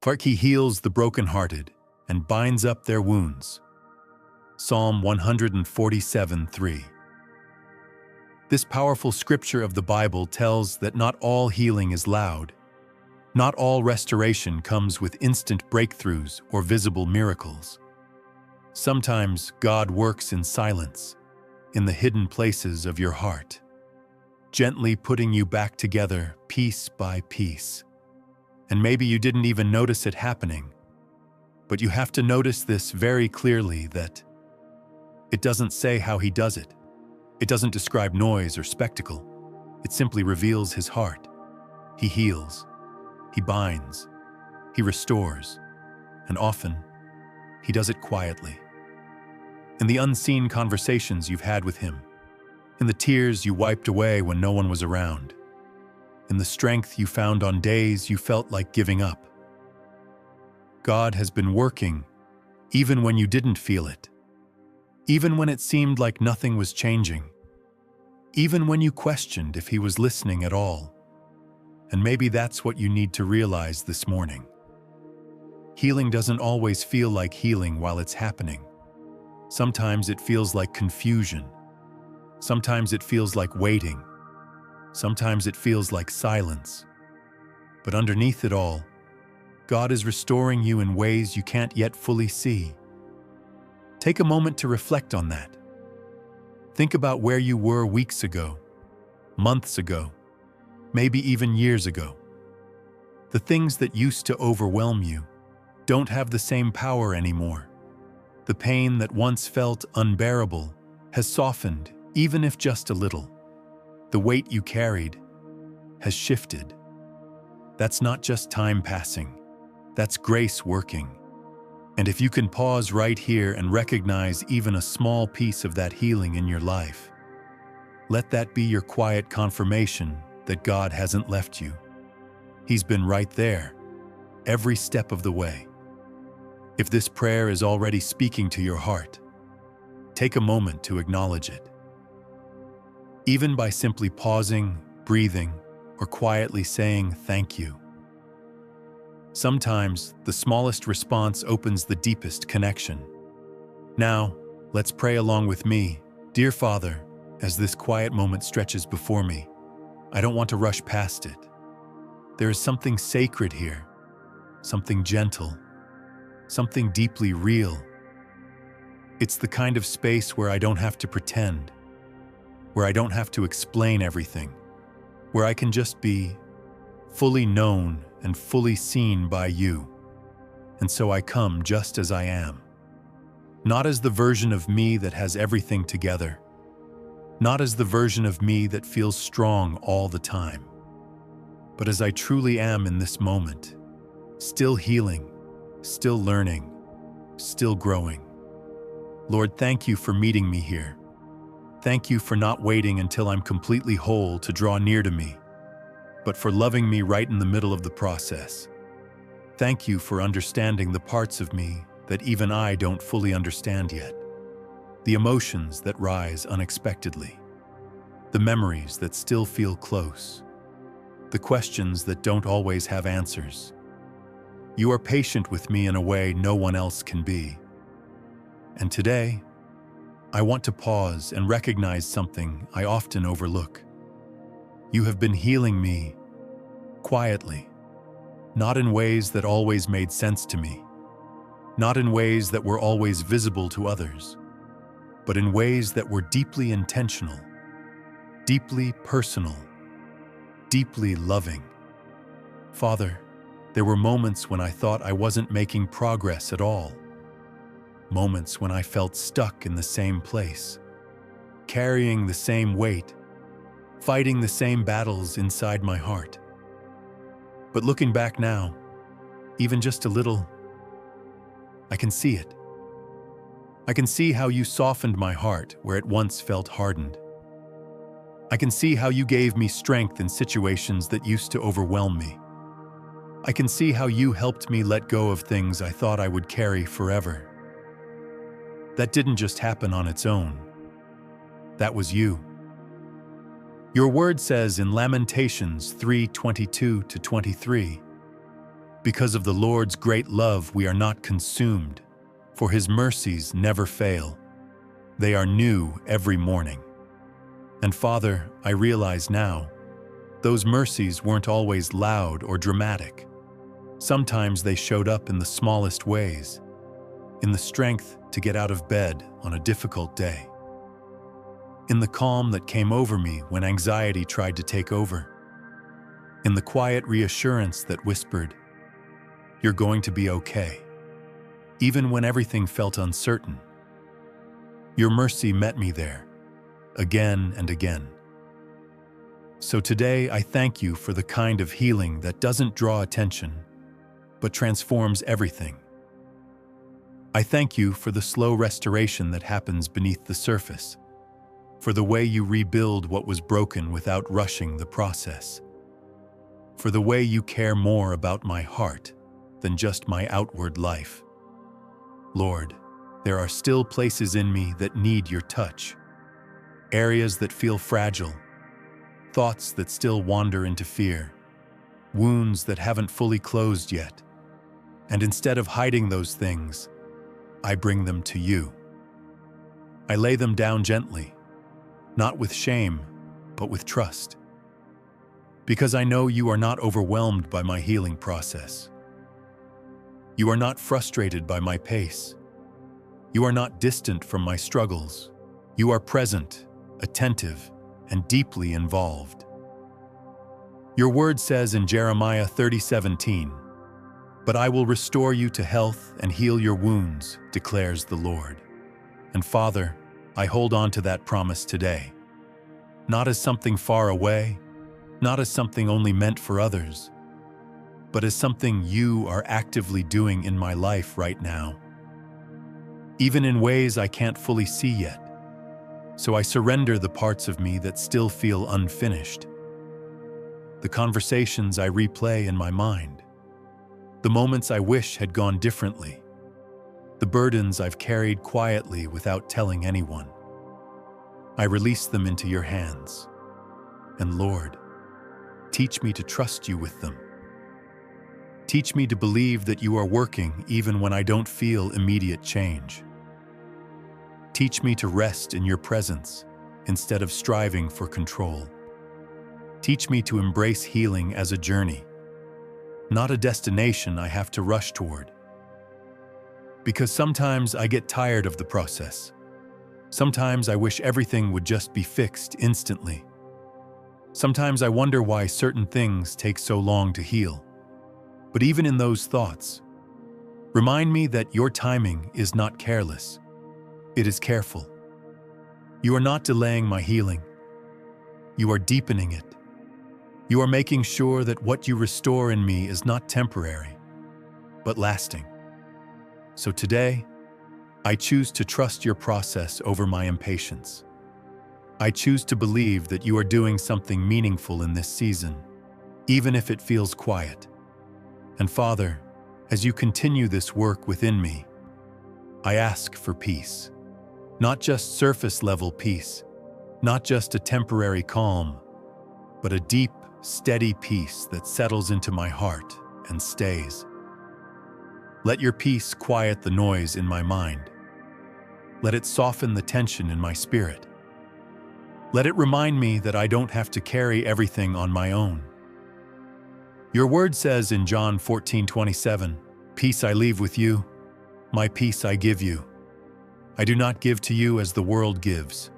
For he heals the brokenhearted and binds up their wounds. Psalm 147:3. This powerful scripture of the Bible tells that not all healing is loud. Not all restoration comes with instant breakthroughs or visible miracles. Sometimes God works in silence, in the hidden places of your heart, gently putting you back together piece by piece. And maybe you didn't even notice it happening, but you have to notice this very clearly, that it doesn't say how he does it. It doesn't describe noise or spectacle. It simply reveals his heart. He heals, he binds, he restores, and often he does it quietly. In the unseen conversations you've had with him, in the tears you wiped away when no one was around, in the strength you found on days you felt like giving up. God has been working even when you didn't feel it, even when it seemed like nothing was changing, even when you questioned if he was listening at all. And maybe that's what you need to realize this morning. Healing doesn't always feel like healing while it's happening. Sometimes it feels like confusion. Sometimes it feels like waiting. Sometimes it feels like silence. But underneath it all, God is restoring you in ways you can't yet fully see. Take a moment to reflect on that. Think about where you were weeks ago, months ago, maybe even years ago. The things that used to overwhelm you don't have the same power anymore. The pain that once felt unbearable has softened, even if just a little. The weight you carried has shifted. That's not just time passing. That's grace working. And if you can pause right here and recognize even a small piece of that healing in your life, let that be your quiet confirmation that God hasn't left you. He's been right there, every step of the way. If this prayer is already speaking to your heart, take a moment to acknowledge it. Even by simply pausing, breathing, or quietly saying thank you. Sometimes the smallest response opens the deepest connection. Now, let's pray along with me. Dear Father, as this quiet moment stretches before me, I don't want to rush past it. There is something sacred here, something gentle, something deeply real. It's the kind of space where I don't have to pretend, where I don't have to explain everything, where I can just be fully known and fully seen by you. And so I come just as I am. Not as the version of me that has everything together, not as the version of me that feels strong all the time, but as I truly am in this moment, still healing, still learning, still growing. Lord, thank you for meeting me here. Thank you for not waiting until I'm completely whole to draw near to me, but for loving me right in the middle of the process. Thank you for understanding the parts of me that even I don't fully understand yet. The emotions that rise unexpectedly. The memories that still feel close. The questions that don't always have answers. You are patient with me in a way no one else can be. And today, I want to pause and recognize something I often overlook. You have been healing me quietly, not in ways that always made sense to me, not in ways that were always visible to others, but in ways that were deeply intentional, deeply personal, deeply loving. Father, there were moments when I thought I wasn't making progress at all, moments when I felt stuck in the same place, carrying the same weight, fighting the same battles inside my heart. But looking back now, even just a little, I can see it. I can see how you softened my heart where it once felt hardened. I can see how you gave me strength in situations that used to overwhelm me. I can see how you helped me let go of things I thought I would carry forever. That didn't just happen on its own. That was you. Your word says in Lamentations 3:22-23, Because of the Lord's great love, we are not consumed, for His mercies never fail. They are new every morning. And Father, I realize now, those mercies weren't always loud or dramatic. Sometimes they showed up in the smallest ways, in the strength to get out of bed on a difficult day, in the calm that came over me when anxiety tried to take over, in the quiet reassurance that whispered, "You're going to be okay," even when everything felt uncertain. Your mercy met me there, again and again. So today I thank you for the kind of healing that doesn't draw attention, but transforms everything. I thank you for the slow restoration that happens beneath the surface, for the way you rebuild what was broken without rushing the process, for the way you care more about my heart than just my outward life. Lord, there are still places in me that need your touch, areas that feel fragile, thoughts that still wander into fear, wounds that haven't fully closed yet. And instead of hiding those things, I bring them to you. I lay them down gently, not with shame, but with trust. Because I know you are not overwhelmed by my healing process. You are not frustrated by my pace. You are not distant from my struggles. You are present, attentive, and deeply involved. Your word says in Jeremiah 30:17, "But I will restore you to health and heal your wounds, declares the Lord." And Father, I hold on to that promise today, not as something far away, not as something only meant for others, but as something you are actively doing in my life right now, even in ways I can't fully see yet. So I surrender the parts of me that still feel unfinished, the conversations I replay in my mind, the moments I wish had gone differently, the burdens I've carried quietly without telling anyone. I release them into your hands. And Lord, teach me to trust you with them. Teach me to believe that you are working even when I don't feel immediate change. Teach me to rest in your presence instead of striving for control. Teach me to embrace healing as a journey, not a destination I have to rush toward. Because sometimes I get tired of the process. Sometimes I wish everything would just be fixed instantly. Sometimes I wonder why certain things take so long to heal. But even in those thoughts, remind me that your timing is not careless. It is careful. You are not delaying my healing. You are deepening it. You are making sure that what you restore in me is not temporary, but lasting. So today, I choose to trust your process over my impatience. I choose to believe that you are doing something meaningful in this season, even if it feels quiet. And Father, as you continue this work within me, I ask for peace. Not just surface-level peace, not just a temporary calm, but a deep, steady peace that settles into my heart and stays. Let your peace quiet the noise in my mind. Let it soften the tension in my spirit. Let it remind me that I don't have to carry everything on my own. Your word says in John 14:27, "Peace I leave with you, my peace I give you. I do not give to you as the world gives."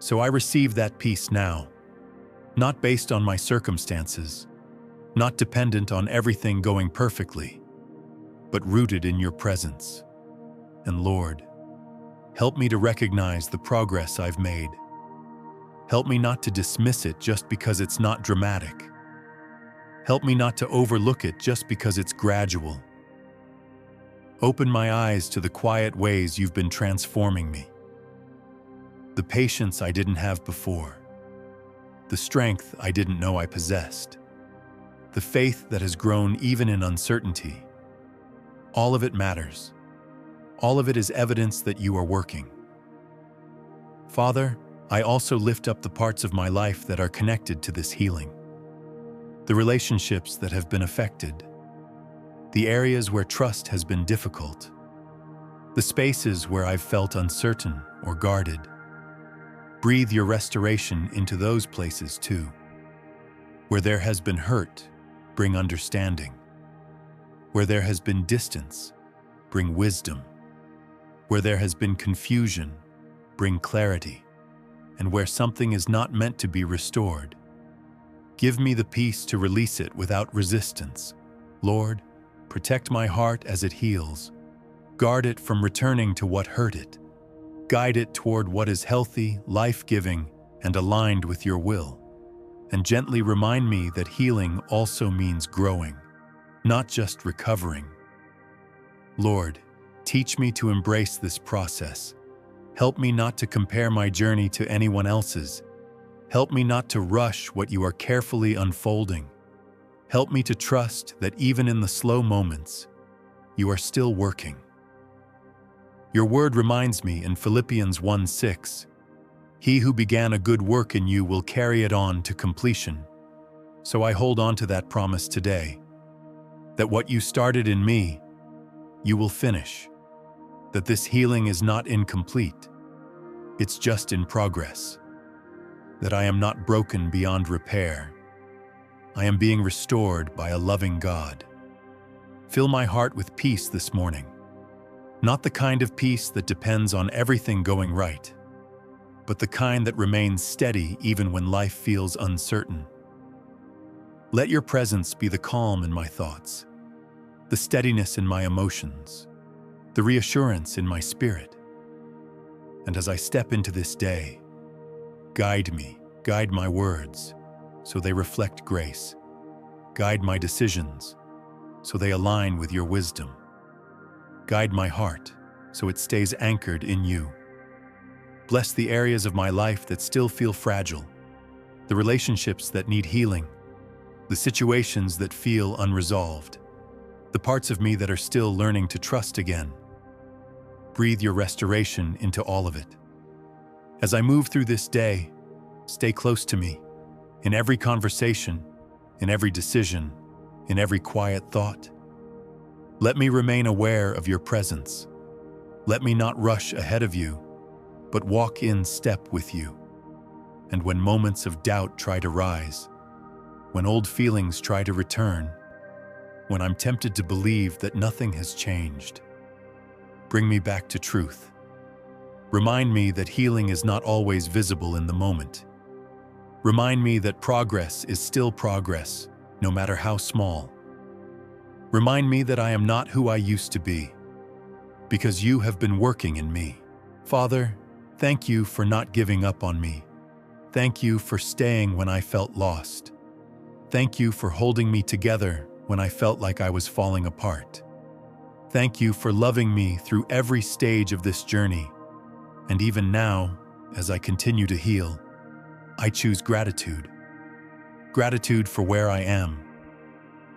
So I receive that peace now, not based on my circumstances, not dependent on everything going perfectly, but rooted in your presence. And Lord, help me to recognize the progress I've made. Help me not to dismiss it just because it's not dramatic. Help me not to overlook it just because it's gradual. Open my eyes to the quiet ways you've been transforming me. The patience I didn't have before. The strength I didn't know I possessed. The faith that has grown even in uncertainty. All of it matters. All of it is evidence that you are working. Father, I also lift up the parts of my life that are connected to this healing. The relationships that have been affected. the areas where trust has been difficult, the spaces where I've felt uncertain or guarded. Breathe your restoration into those places too. Where there has been hurt, bring understanding. Where there has been distance, bring wisdom. Where there has been confusion, bring clarity. And where something is not meant to be restored, give me the peace to release it without resistance. Lord, protect my heart as it heals. Guard it from returning to what hurt it. Guide it toward what is healthy, life-giving, and aligned with your will. And gently remind me that healing also means growing, not just recovering. Lord, teach me to embrace this process. Help me not to compare my journey to anyone else's. Help me not to rush what you are carefully unfolding. Help me to trust that even in the slow moments, you are still working. Your word reminds me in Philippians 1:6, "He who began a good work in you will carry it on to completion." So I hold on to that promise today, that what you started in me, you will finish. That this healing is not incomplete, it's just in progress. That I am not broken beyond repair. I am being restored by a loving God. Fill my heart with peace this morning. Not the kind of peace that depends on everything going right, but the kind that remains steady even when life feels uncertain. Let your presence be the calm in my thoughts, the steadiness in my emotions, the reassurance in my spirit. And as I step into this day, guide me, guide my words, so they reflect grace. Guide my decisions, so they align with your wisdom. Guide my heart, so it stays anchored in you. Bless the areas of my life that still feel fragile, the relationships that need healing, the situations that feel unresolved, the parts of me that are still learning to trust again. Breathe your restoration into all of it. As I move through this day, stay close to me, in every conversation, in every decision, in every quiet thought. Let me remain aware of your presence. Let me not rush ahead of you, but walk in step with you. And when moments of doubt try to rise, when old feelings try to return, when I'm tempted to believe that nothing has changed, bring me back to truth. Remind me that healing is not always visible in the moment. Remind me that progress is still progress, no matter how small. Remind me that I am not who I used to be, because you have been working in me. Father, thank you for not giving up on me. Thank you for staying when I felt lost. Thank you for holding me together when I felt like I was falling apart. Thank you for loving me through every stage of this journey. And even now, as I continue to heal, I choose gratitude. Gratitude for where I am.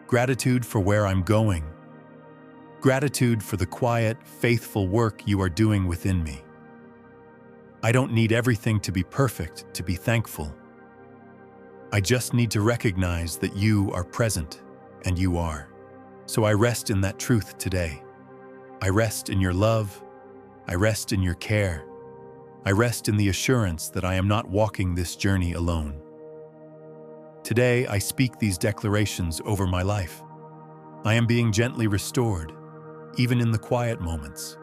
Gratitude for where I'm going. Gratitude for the quiet, faithful work you are doing within me. I don't need everything to be perfect to be thankful. I just need to recognize that you are present, and you are. So I rest in that truth today. I rest in your love. I rest in your care. I rest in the assurance that I am not walking this journey alone. Today, I speak these declarations over my life. I am being gently restored, even in the quiet moments.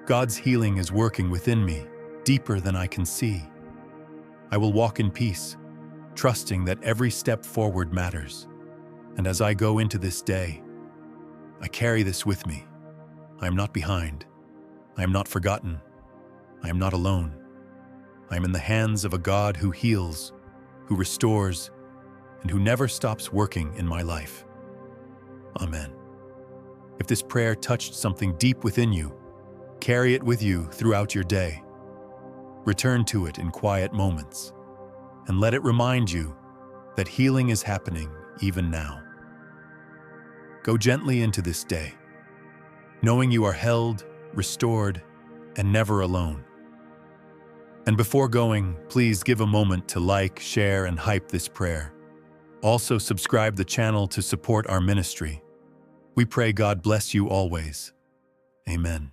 God's healing is working within me, deeper than I can see. I will walk in peace, trusting that every step forward matters. And as I go into this day, I carry this with me. I am not behind. I am not forgotten. I am not alone. I am in the hands of a God who heals, who restores, and who never stops working in my life. Amen. If this prayer touched something deep within you, carry it with you throughout your day. Return to it in quiet moments, and let it remind you that healing is happening even now. Go gently into this day, knowing you are held, restored, and never alone. And before going, please give a moment to like, share, and hype this prayer. Also, subscribe the channel to support our ministry. We pray God bless you always. Amen.